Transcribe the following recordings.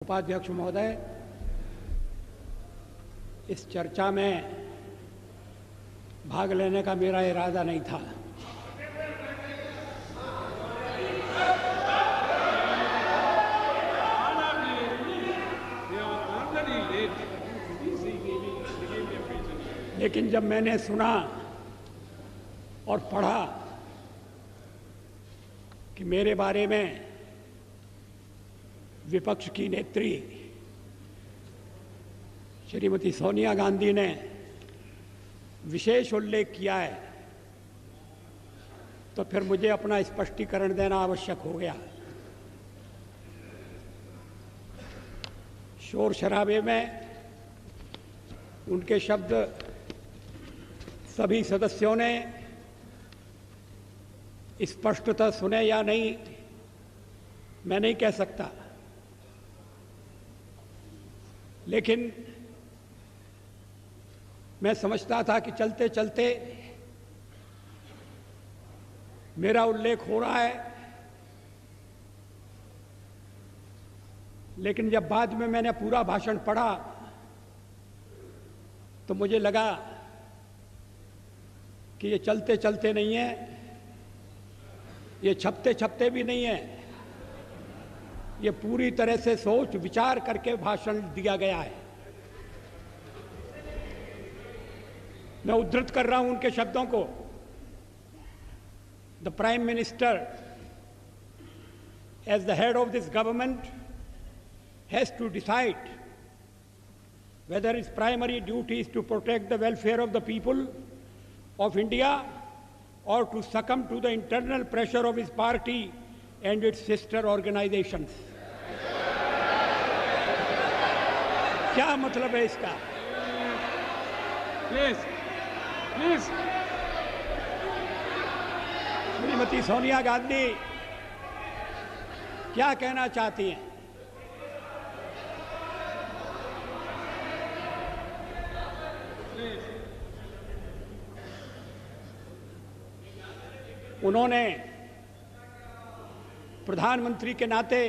उपाध्यक्ष महोदय, इस चर्चा में भाग लेने का मेरा इरादा नहीं था। लेकिन जब मैंने सुना और पढ़ा कि मेरे बारे में विपक्ष की नेत्री श्रीमती सोनिया गांधी ने विशेष उल्लेख किया है, तो फिर मुझे अपना स्पष्टीकरण देना आवश्यक हो गया। शोर शराबे में उनके शब्द सभी सदस्यों ने स्पष्टतः सुने या नहीं, मैं नहीं कह सकता, लेकिन मैं समझता था कि चलते चलते मेरा उल्लेख हो रहा है। लेकिन जब बाद में मैंने पूरा भाषण पढ़ा तो मुझे लगा कि ये चलते चलते नहीं है, ये छपते छपते भी नहीं है, ये पूरी तरह से सोच विचार करके भाषण दिया गया है। मैं उद्धृत कर रहा हूं उनके शब्दों को। The prime minister as the head of this government has to decide whether its primary duty is to protect the welfare of the people of India or to succumb to the internal pressure of his party and its sister organizations. क्या मतलब है इसका? Please Shrimati Sonia Gandhi क्या कहना चाहती हैं? उन्होंने प्रधानमंत्री के नाते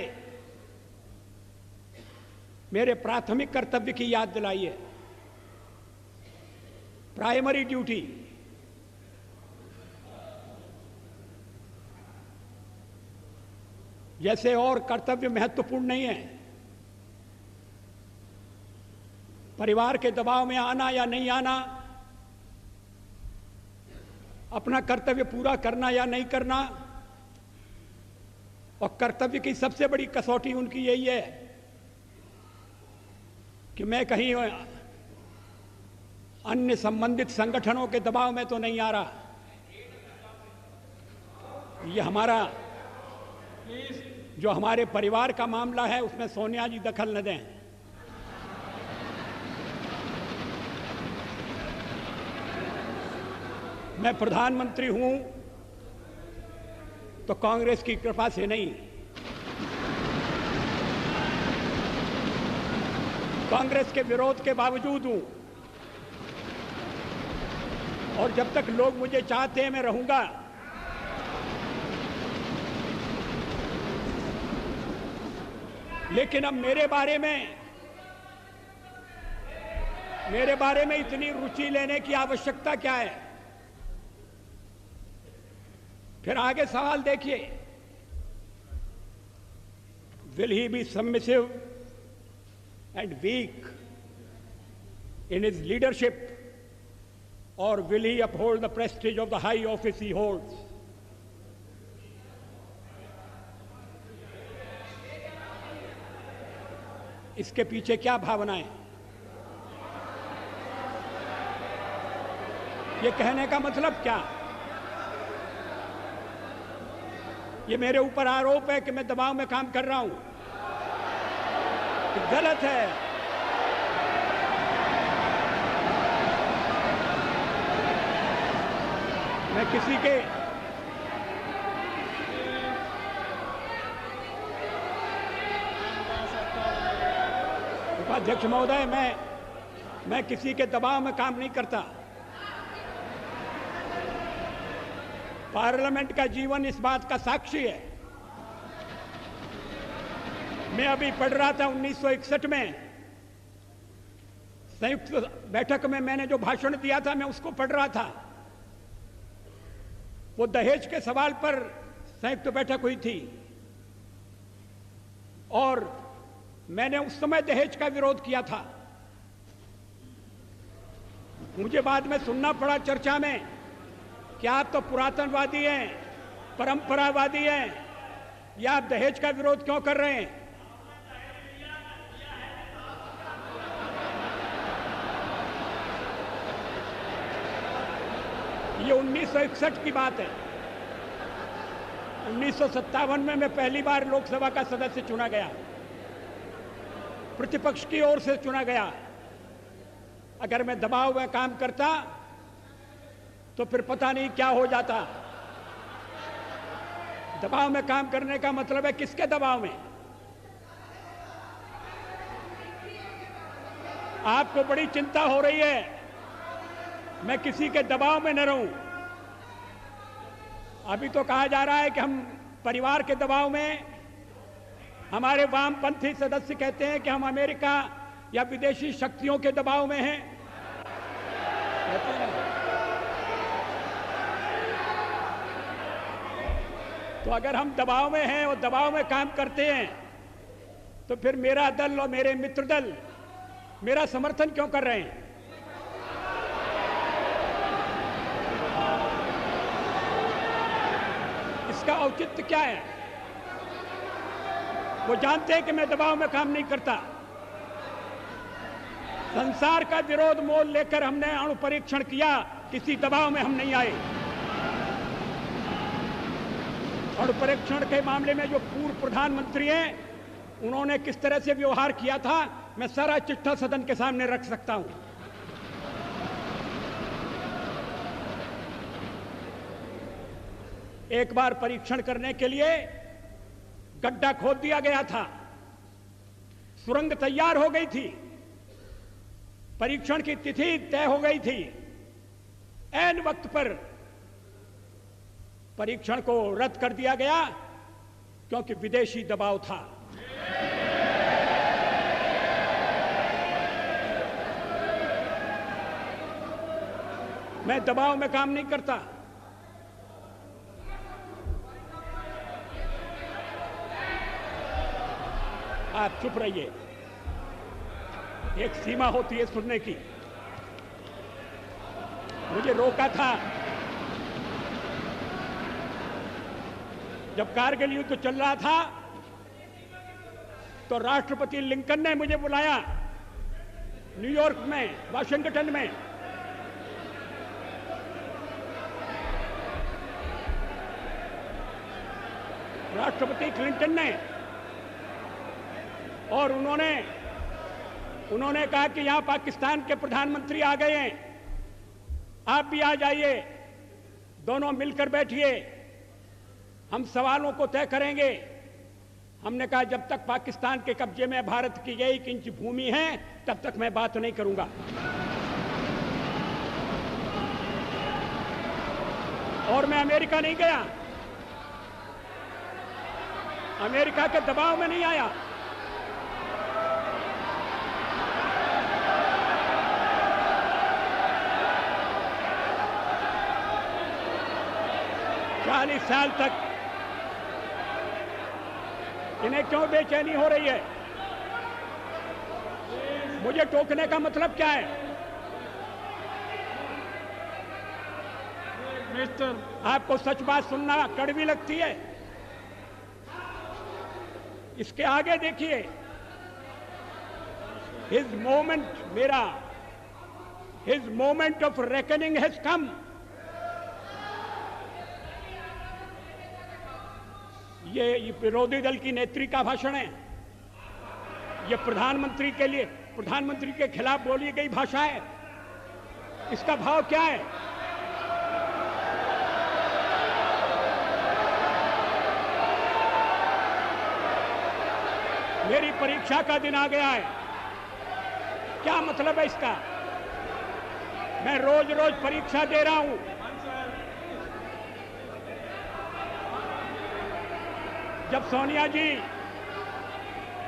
मेरे प्राथमिक कर्तव्य की याद दिलाई है। प्राइमरी ड्यूटी, जैसे और कर्तव्य महत्वपूर्ण नहीं है, परिवार के दबाव में आना या नहीं आना, अपना कर्तव्य पूरा करना या नहीं करना, और कर्तव्य की सबसे बड़ी कसौटी उनकी यही है कि मैं कहीं अन्य संबंधित संगठनों के दबाव में तो नहीं आ रहा। ये हमारा जो हमारे परिवार का मामला है उसमें सोनिया जी दखल न दें। मैं प्रधानमंत्री हूं तो कांग्रेस की कृपा से नहीं, कांग्रेस के विरोध के बावजूद हूं, और जब तक लोग मुझे चाहते हैं मैं रहूंगा। लेकिन अब मेरे बारे में इतनी रुचि लेने की आवश्यकता क्या है? फिर आगे सवाल देखिए, will he be submissive and weak in his leadership, or will he uphold the prestige of the high office he holds? इसके पीछे क्या भावनाएं? ये कहने का मतलब क्या? ये मेरे ऊपर आरोप है कि मैं दबाव में काम कर रहा हूं, गलत है। मैं किसी के उपाध्यक्ष महोदय, मैं किसी के दबाव में काम नहीं करता। पार्लियामेंट का जीवन इस बात का साक्षी है। मैं अभी पढ़ रहा था 1961 में संयुक्त बैठक में मैंने जो भाषण दिया था, मैं उसको पढ़ रहा था। वो दहेज के सवाल पर संयुक्त बैठक हुई थी और मैंने उस समय दहेज का विरोध किया था। मुझे बाद में सुनना पड़ा चर्चा में कि आप तो पुरातनवादी हैं, परंपरावादी हैं, या आप दहेज का विरोध क्यों कर रहे हैं? ये 1961 की बात है। 1957 में मैं पहली बार लोकसभा का सदस्य चुना गया, प्रतिपक्ष की ओर से चुना गया। अगर मैं दबाव में काम करता तो फिर पता नहीं क्या हो जाता। दबाव में काम करने का मतलब है किसके दबाव में? आपको बड़ी चिंता हो रही है मैं किसी के दबाव में न रहूं। अभी तो कहा जा रहा है कि हम परिवार के दबाव में, हमारे वामपंथी सदस्य कहते हैं कि हम अमेरिका या विदेशी शक्तियों के दबाव में हैं। तो अगर हम दबाव में हैं और दबाव में काम करते हैं तो फिर मेरा दल और मेरे मित्र दल मेरा समर्थन क्यों कर रहे हैं? इसका औचित्य क्या है? वो जानते हैं कि मैं दबाव में काम नहीं करता। संसार का विरोध मोल लेकर हमने अणु परीक्षण किया, किसी दबाव में हम नहीं आए। अणु परीक्षण के मामले में जो पूर्व प्रधानमंत्री हैं उन्होंने किस तरह से व्यवहार किया था, मैं सारा चिट्ठा सदन के सामने रख सकता हूं। एक बार परीक्षण करने के लिए गड्ढा खोद दिया गया था, सुरंग तैयार हो गई थी, परीक्षण की तिथि तय हो गई थी। ऐन वक्त पर परीक्षण को रद्द कर दिया गया क्योंकि विदेशी दबाव था। मैं दबाव में काम नहीं करता। आप चुप रहिए, एक सीमा होती है सुनने की। मुझे रोका था जब कारगिल युद्ध चल रहा था, तो राष्ट्रपति लिंकन ने मुझे बुलाया न्यूयॉर्क में, वाशिंगटन में। राष्ट्रपति क्लिंटन ने, और उन्होंने कहा कि यहां पाकिस्तान के प्रधानमंत्री आ गए हैं, आप भी आ जाइए, दोनों मिलकर बैठिए, हम सवालों को तय करेंगे। हमने कहा जब तक पाकिस्तान के कब्जे में भारत की 1 इंच भूमि है तब तक मैं बात नहीं करूंगा। और मैं अमेरिका नहीं गया, अमेरिका के दबाव में नहीं आया। चालीस साल तक इन्हें क्यों बेचैनी हो रही है? मुझे टोकने का मतलब क्या है? मिस्टर, आपको सच बात सुनना कड़वी लगती है? इसके आगे देखिए, his moment of reckoning has come. ये विरोधी दल की नेत्री का भाषण है, ये प्रधानमंत्री के लिए, प्रधानमंत्री के खिलाफ बोली गई भाषा है। इसका भाव क्या है? मेरी परीक्षा का दिन आ गया है, क्या मतलब है इसका? मैं रोज रोज परीक्षा दे रहा हूं। जब सोनिया जी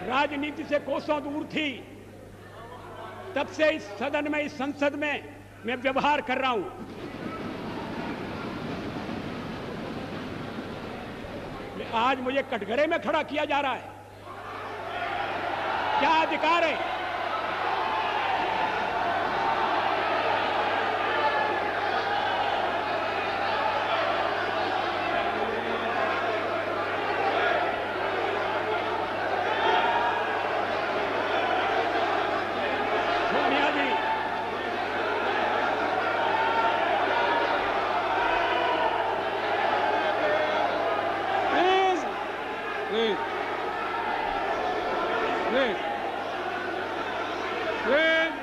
राजनीति से कोसों दूर थी, तब से इस सदन में, इस संसद में मैं व्यवहार कर रहा हूं। आज मुझे कटघरे में खड़ा किया जा रहा है। क्या अधिकार है? सोनिया जी, Please. Please. Please. Please.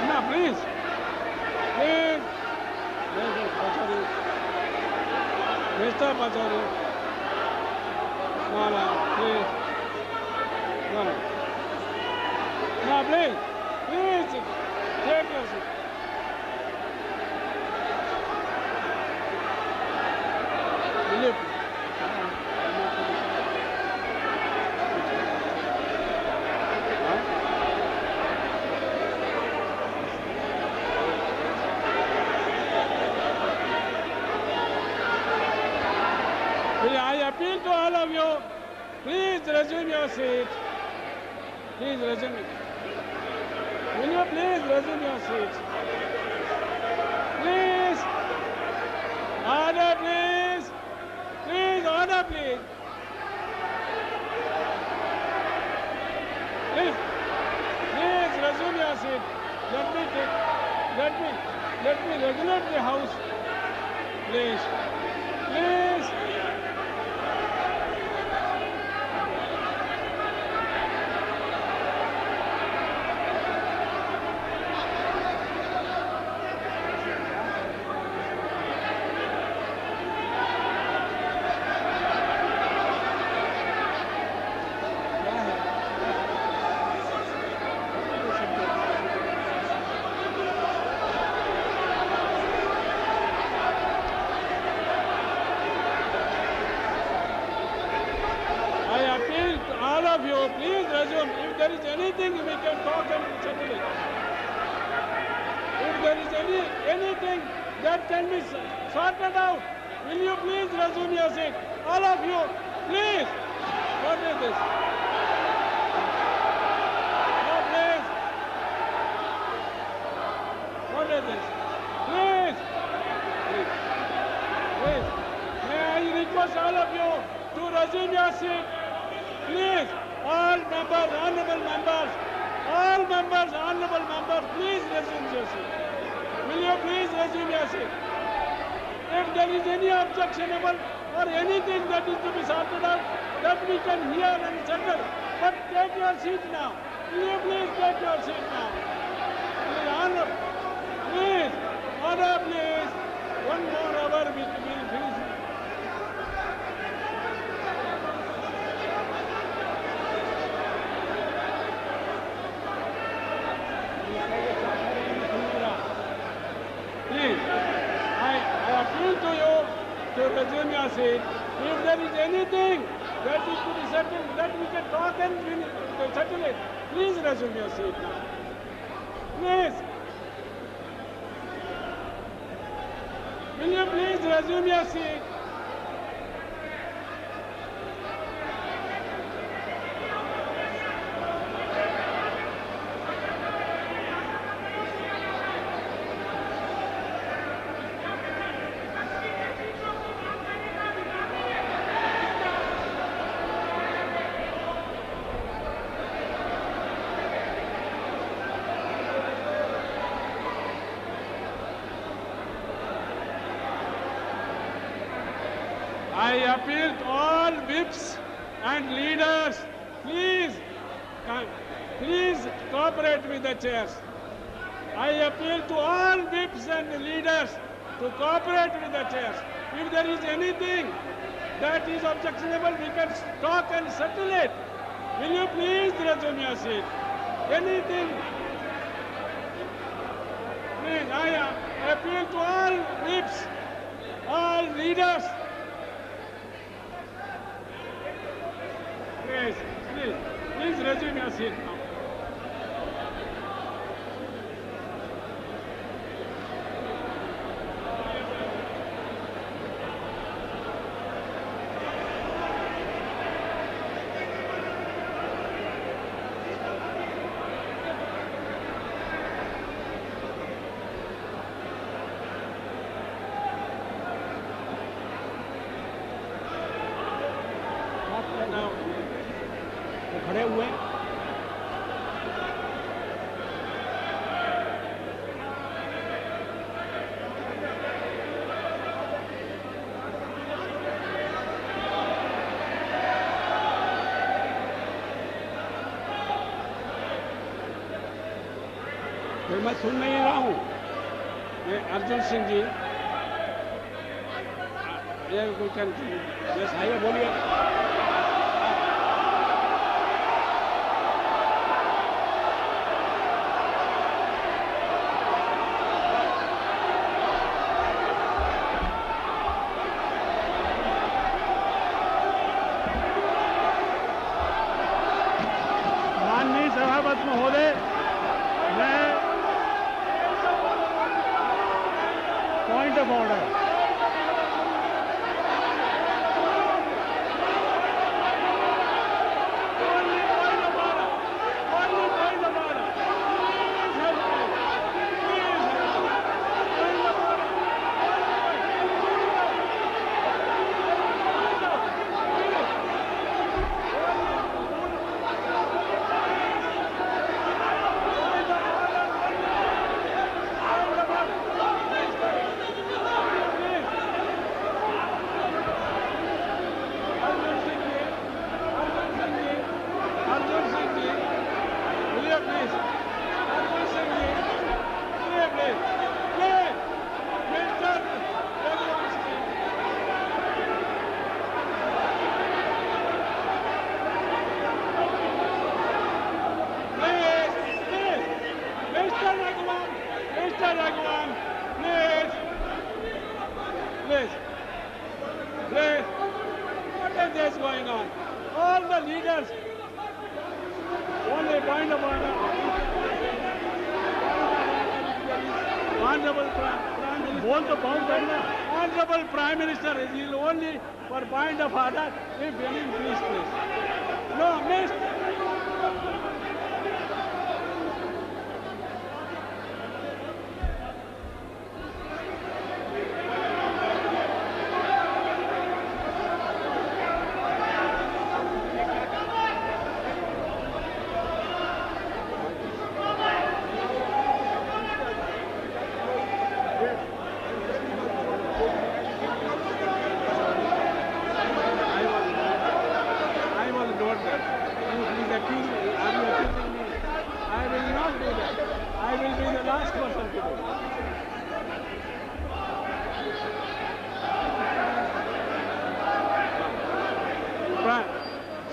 No, please. Please. Mr. Pachauri. No, please. No. No, please. Please. Take your seat. Will you I appeal to all of you, please resume your seat. Please resume. Will you please resume your seat? Please. Order, please. Please, order, please. Please. Please resume your seat. Let me regulate the house. Please. Please. I appeal to all of you, please resume. If there is anything, we can talk and settle it. If there is anything that can be sorted out, will you please resume your seat? All of you, please. What is this? No, please. What is this? Please. Please. Please. May I request all of you to resume your seat? Please, all members, honorable members, please resume your seat. Will you please resume your seat? If there is any objectionable or anything that is to be sorted out, that we can hear and settle. But take your seat now. Will you please take your seat now? Please, honor, please. One more hour we will finish. Please, I appeal to you to resume your seat. If there is anything that is to be settled, that we can talk and settle it, please resume your seat now. Please. Will you please resume your seat? I appeal to all whips and leaders, please cooperate with the chairs. I appeal to all whips and leaders to cooperate with the chairs. If there is anything that is objectionable, we can talk and settle it. Will you please resume your seat? Anything? Please, I appeal to all whips, all leaders. Please, please resume your seat now. Now, वो खड़े हुए हैं। फिर मैं सुन नहीं रहा हूँ। ये अर्जुन सिंह जी, ये कोई ये साहिब बोलिए। माननीय सभापति महोदय, मैं point of order. Please, what is this going on? All the leaders, only point of order. Honorable Prime Minister, बोल तो पाऊँ करना. Honorable Prime Minister is only for point of order. If any, please. No, miss.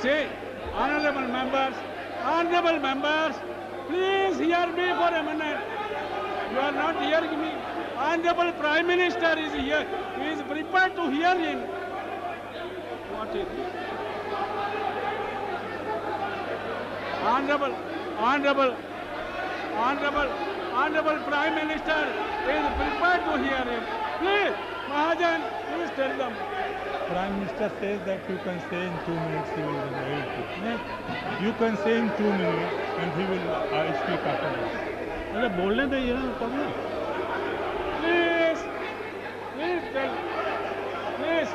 See, honorable members, please hear me for a minute. You are not hearing me. Honorable Prime Minister is here. He is prepared to hear him. What is it? Honorable Prime Minister is prepared to hear him. Please, Mahajan, please tell them. Prime Minister says that you can say in 2 minutes he will wait. You can say in 2 minutes and he will speak afterwards. अरे बोलने दीजिए ना तब ना. Please tell. Please.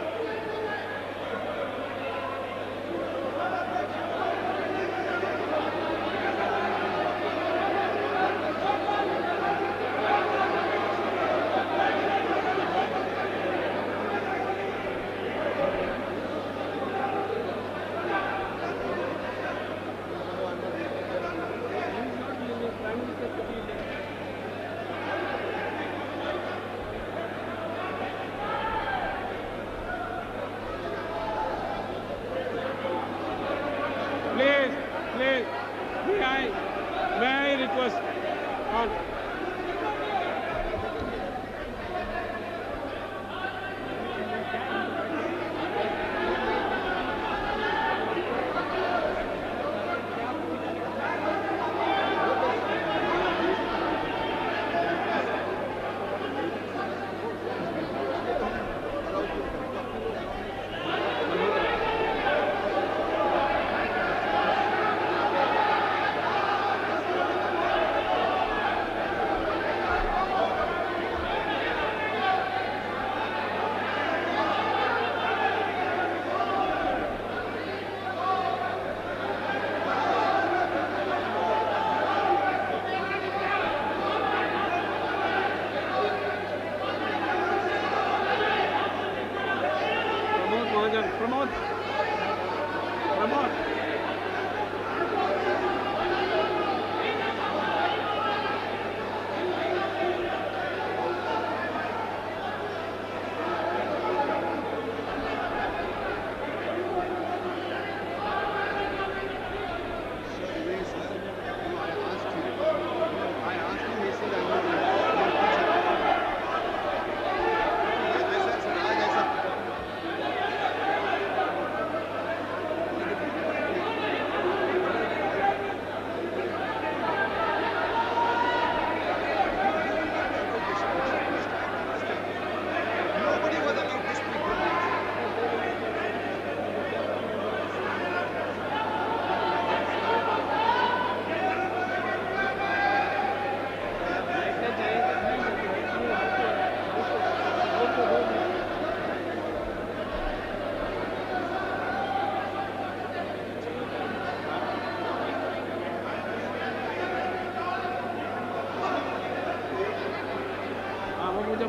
Please, may I request on.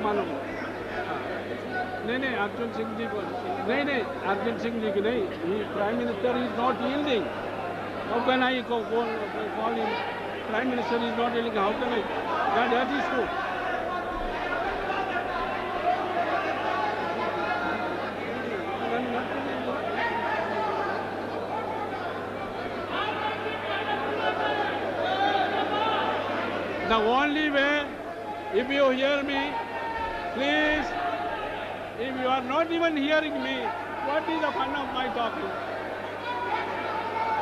मानो नहीं अर्जुन सिंह जी को नहीं अर्जुन सिंह जी को नहीं prime minister is not yielding how can I call him prime minister is not yielding how can I that is true The only way, if you hear me, please, if you are not even hearing me, what is the fun of my talking?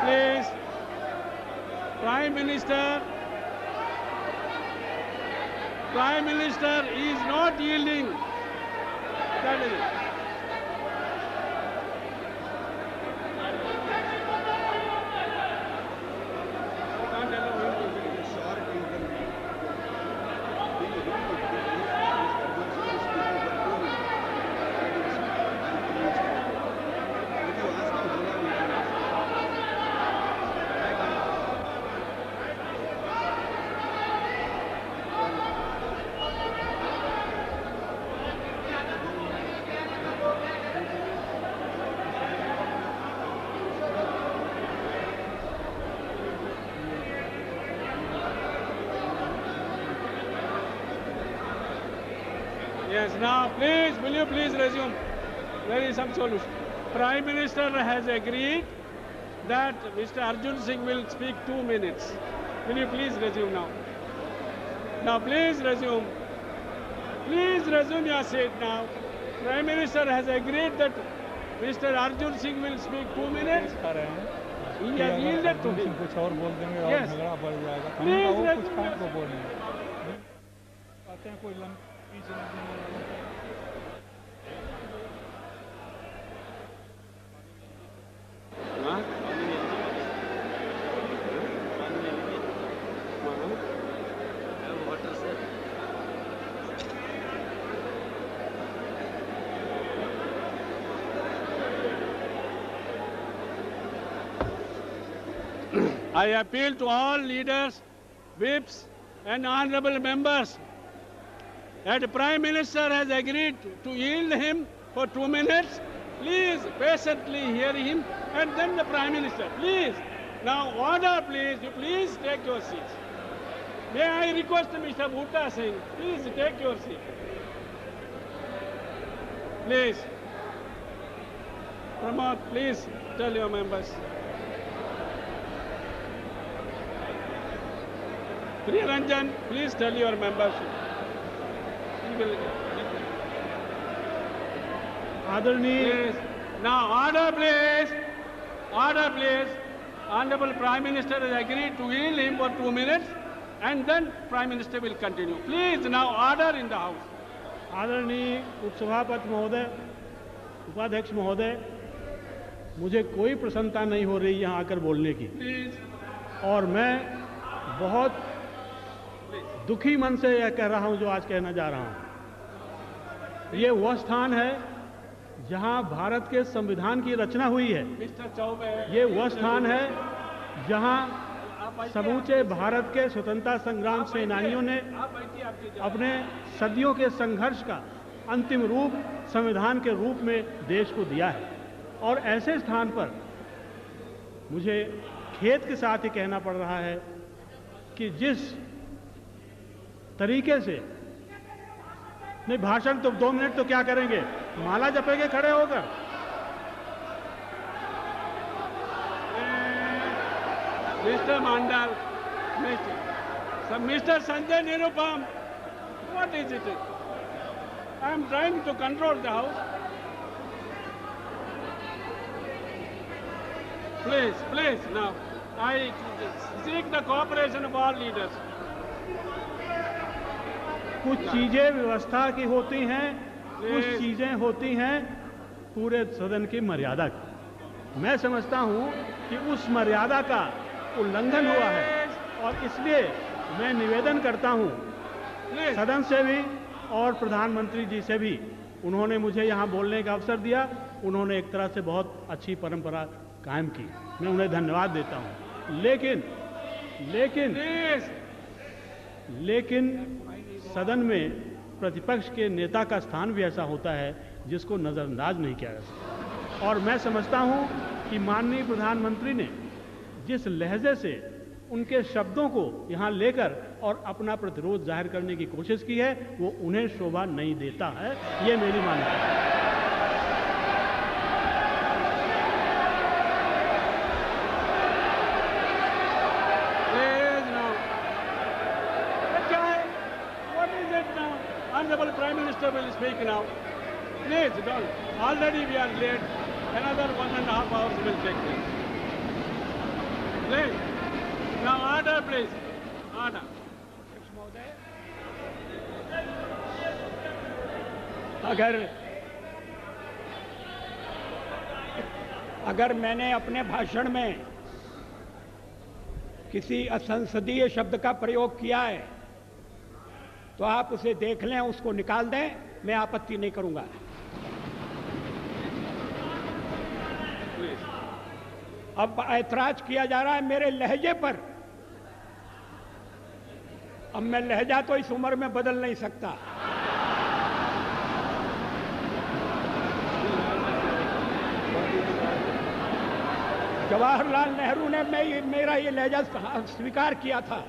Please, Prime Minister is not yielding. That is it. Yes, now please, will you please resume? There is some solution. Prime Minister has agreed that Mr. Arjun Singh will speak 2 minutes. Will you please resume now? Now please resume. Please resume your seat now. Prime Minister has agreed that Mr. Arjun Singh will speak 2 minutes. He has yielded to him. कुछ और बोल देंगे और Yes. झगड़ा बढ़ जाएगा। Please वो कुछ resume काम your को बोलेंगे। आते हैं कोई लंबी जिंदगी Huh? I appeal to all leaders, whips and honorable members that the Prime Minister has agreed to yield him for 2 minutes. Please patiently hear him and then the Prime Minister. Please. Now order please. You please take your seats. May I request Mr. Bhutta Singh, please take your seat. Please. Pramod, please tell your members. Priyaranjan, please tell your members. He will. आदरणीय Now order please. Order please. Honorable Prime Minister has agreed to yield him for 2 minutes and then Prime Minister will continue. Please now order in the House. आदरणीय उपसभापति महोदय, उपाध्यक्ष महोदय, मुझे कोई प्रसन्नता नहीं हो रही यहाँ आकर बोलने की Please. और मैं बहुत दुखी मन से यह कह रहा हूँ जो आज कहना जा रहा हूँ। ये वह स्थान है जहाँ भारत के संविधान की रचना हुई है। Mr. Chaubey. ये वह स्थान है जहाँ समूचे भारत के स्वतंत्रता संग्राम सेनानियों ने आप बैठिए, आपकी जगह। अपने सदियों के संघर्ष का अंतिम रूप संविधान के रूप में देश को दिया है। और ऐसे स्थान पर मुझे खेद के साथ ही कहना पड़ रहा है कि जिस तरीके से नहीं, भाषण तो 2 मिनट तो क्या करेंगे, माला जपेंगे खड़े होकर। Mr. Mandal, Mr. Sanjay Nirupam, what is it? I am trying to control the House. Please, please, now, I seek the cooperation of all leaders. कुछ चीजें व्यवस्था की होती हैं, कुछ चीजें होती हैं पूरे सदन की मर्यादा की। मैं समझता हूं कि उस मर्यादा का उल्लंघन हुआ है और इसलिए मैं निवेदन करता हूं सदन से भी और प्रधानमंत्री जी से भी। उन्होंने मुझे यहां बोलने का अवसर दिया, उन्होंने एक तरह से बहुत अच्छी परंपरा कायम की, मैं उन्हें धन्यवाद देता हूं। लेकिन सदन में प्रतिपक्ष के नेता का स्थान भी ऐसा होता है जिसको नज़रअंदाज नहीं किया जा सकता। और मैं समझता हूं कि माननीय प्रधानमंत्री ने जिस लहजे से उनके शब्दों को यहां लेकर और अपना प्रतिरोध जाहिर करने की कोशिश की है, वो उन्हें शोभा नहीं देता है, ये मेरी मान्यता है। Honorable Prime Minister will speak now. Please, don't. Already we are late. Another 1.5 hours will take place. Please. Now order, please. Order. अगर मैंने अपने भाषण में किसी असंसदीय शब्द का प्रयोग किया है तो आप उसे देख लें, उसको निकाल दें, मैं आपत्ति नहीं करूंगा। अब ऐतराज किया जा रहा है मेरे लहजे पर। अब मैं लहजा तो इस उम्र में बदल नहीं सकता। जवाहरलाल नेहरू ने मेरा ये लहजा स्वीकार किया था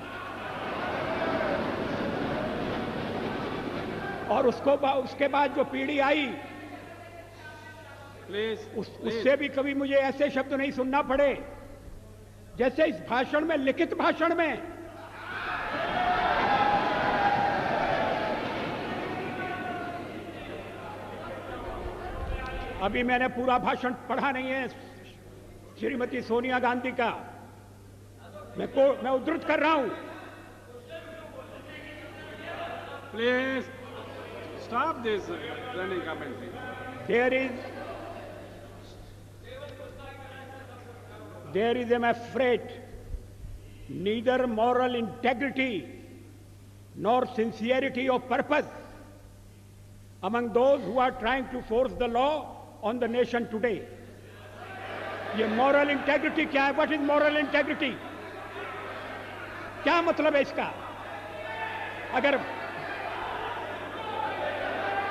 और उसके बाद जो पीढ़ी आई उससे भी कभी मुझे ऐसे शब्द नहीं सुनना पड़े जैसे इस भाषण में, लिखित भाषण में। अभी मैंने पूरा भाषण पढ़ा नहीं है श्रीमती सोनिया गांधी का, मैं उद्धृत कर रहा हूं। Please stop this running commentary. There is, I'm afraid, neither moral integrity nor sincerity of purpose among those who are trying to force the law on the nation today. ये moral integrity क्या है? What is moral integrity? क्या मतलब है इसका?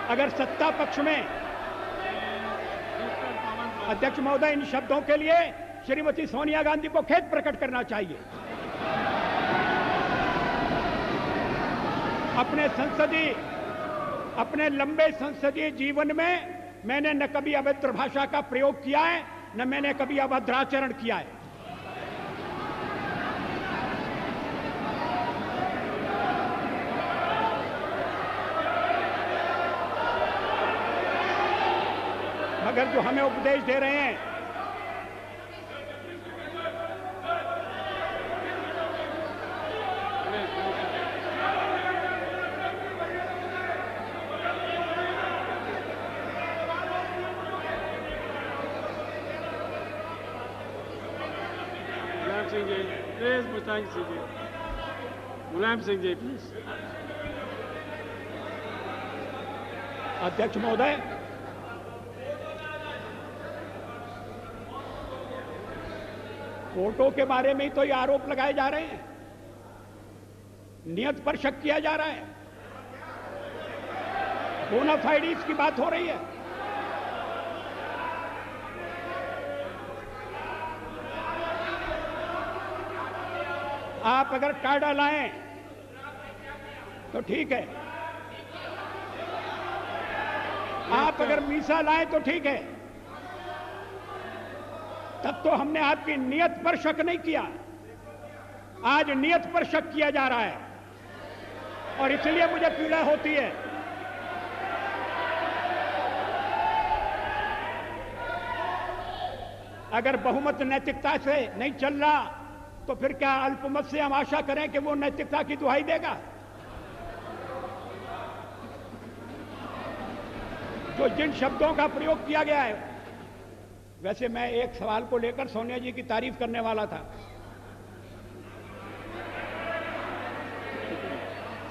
अगर सत्ता पक्ष में अध्यक्ष महोदय, इन शब्दों के लिए श्रीमती सोनिया गांधी को खेद प्रकट करना चाहिए। अपने लंबे संसदीय जीवन में मैंने न कभी अभद्र भाषा का प्रयोग किया है, न मैंने कभी अभद्राचरण किया है। मगर जो हमें उपदेश दे रहे हैं, मुलायम सिंह जी प्लीज। अध्यक्ष महोदय, फोटो के बारे में ही तो ये आरोप लगाए जा रहे हैं, नियत पर शक किया जा रहा है, बोनाफाइड्स की बात हो रही है। आप अगर टाडा लाएं तो ठीक है, आप अगर मीसा लाएं तो ठीक है, तब तो हमने आपकी नियत पर शक नहीं किया। आज नियत पर शक किया जा रहा है और इसलिए मुझे पीड़ा होती है। अगर बहुमत नैतिकता से नहीं चल रहा तो फिर क्या अल्पमत से हम आशा करें कि वो नैतिकता की दुहाई देगा? जो जिन शब्दों का प्रयोग किया गया है, वैसे मैं एक सवाल को लेकर सोनिया जी की तारीफ करने वाला था।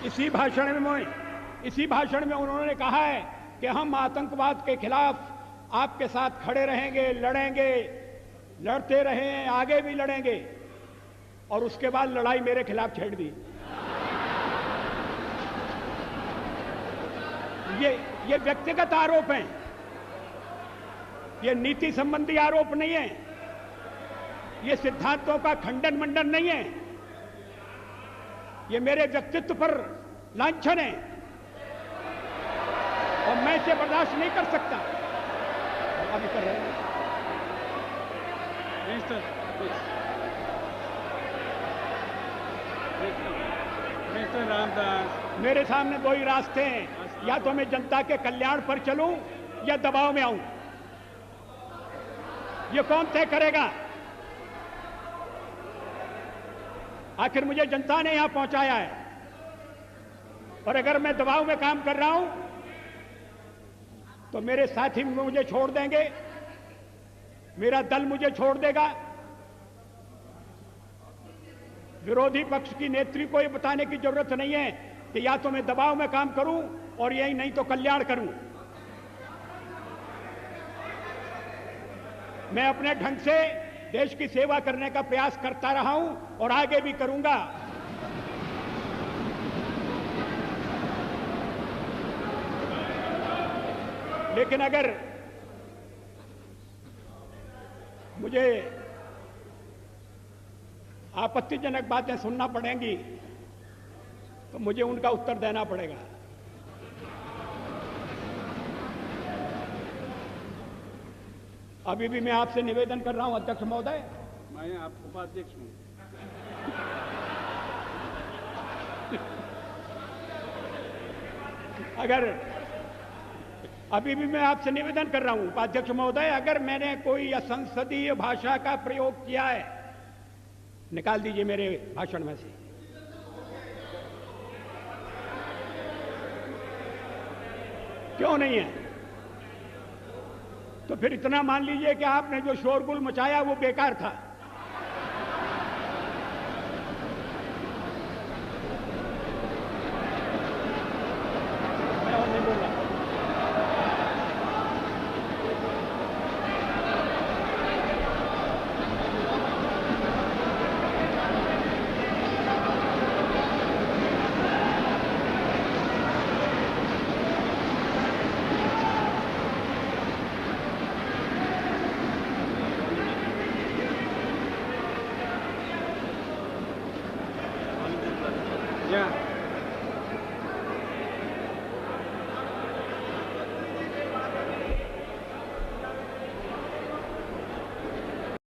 इसी भाषण में उन्होंने कहा है कि हम आतंकवाद के खिलाफ आपके साथ खड़े रहेंगे, लड़ेंगे, लड़ते रहे हैं, आगे भी लड़ेंगे, और उसके बाद लड़ाई मेरे खिलाफ छेड़ दी। ये व्यक्तिगत आरोप हैं, ये नीति संबंधी आरोप नहीं है, ये सिद्धांतों का खंडन मंडन नहीं है, ये मेरे व्यक्तित्व पर लांछन है और मैं इसे बर्दाश्त नहीं कर सकता। अभी कर रहे हैं मिस्टर रामदास, मेरे सामने दो ही रास्ते हैं, या तो मैं जनता के कल्याण पर चलूं या दबाव में आऊं। ये कौन तय करेगा? आखिर मुझे जनता ने यहां पहुंचाया है और अगर मैं दबाव में काम कर रहा हूं तो मेरे साथी मुझे छोड़ देंगे, मेरा दल मुझे छोड़ देगा। विरोधी पक्ष की नेत्री को यह बताने की जरूरत नहीं है कि या तो मैं दबाव में काम करूं और यही नहीं तो कल्याण करूं। मैं अपने ढंग से देश की सेवा करने का प्रयास करता रहा हूं और आगे भी करूंगा। लेकिन अगर मुझे आपत्तिजनक बातें सुनना पड़ेंगी तो मुझे उनका उत्तर देना पड़ेगा। अभी भी मैं आपसे निवेदन कर रहा हूं अध्यक्ष महोदय, मैं आप उपाध्यक्ष हूं। अगर अभी भी मैं आपसे निवेदन कर रहा हूं उपाध्यक्ष महोदय, अगर मैंने कोई असंसदीय भाषा का प्रयोग किया है, निकाल दीजिए मेरे भाषण में से। क्यों नहीं है? तो फिर इतना मान लीजिए कि आपने जो शोरगुल मचाया वो बेकार था। मैं और नहीं बोल रहा। Yeah.